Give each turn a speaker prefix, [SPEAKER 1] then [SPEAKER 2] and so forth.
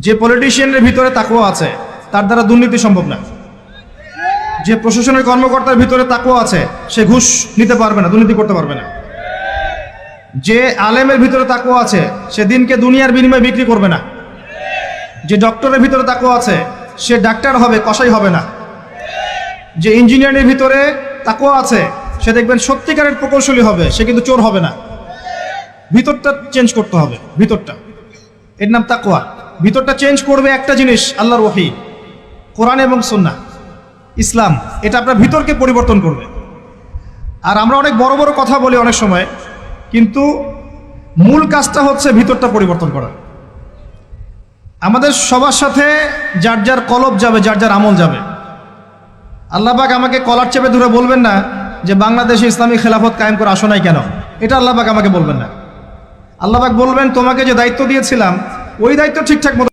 [SPEAKER 1] যে পলিটিশিয়ানের ভিতরে তাকওয়া আছে তার দ্বারা দুর্নীতি সম্ভব না। যে প্রশাসনের কর্মকর্তার ভিতরে তাকওয়া আছে সে ঘুষ নিতে পারবে না, দুর্নীতি করতে পারবে না। যে আলেমের ভিতরে তাকওয়া আছে সে দিনকে দুনিয়ার বিনিময়ে বিক্রি করবে না। যে ডক্টরের ভিতরে তাকওয়া আছে সে ডাক্তার হবে, কসাই হবে না। যে ইঞ্জিনিয়ারের ভিতরে তাকওয়া আছে সে দেখবেন সত্যিকারের প্রকৌশলী হবে, সে কিন্তু চোর হবে না। ভিতরটা চেঞ্জ করতে হবে, ভিতরটা, এর নাম তাকওয়া। ভিতরটা চেঞ্জ করবে একটা জিনিস, আল্লাহর ওহী, কোরআন এবং সুন্নাহ, ইসলাম। এটা আপনার ভিতরকে পরিবর্তন করবে। আর আমরা অনেক বড় বড় কথা বলি অনেক সময়, কিন্তু মূল কাজটা হচ্ছে ভিতরটা পরিবর্তন করা। আমাদের সবার সাথে যার যার কলব যাবে, যার যার আমল যাবে। আল্লাহ পাক আমাকে কলার চেপে ধরে বলবেন না যে বাংলাদেশে ইসলামী খেলাফত কায়েম করে আসো নাই কেন, এটা আল্লাহ পাক আমাকে বলবেন না। আল্লাহ পাক বলবেন তোমাকে যে দায়িত্ব দিয়েছিলাম ওই দায়িত্ব ঠিকঠাক মতো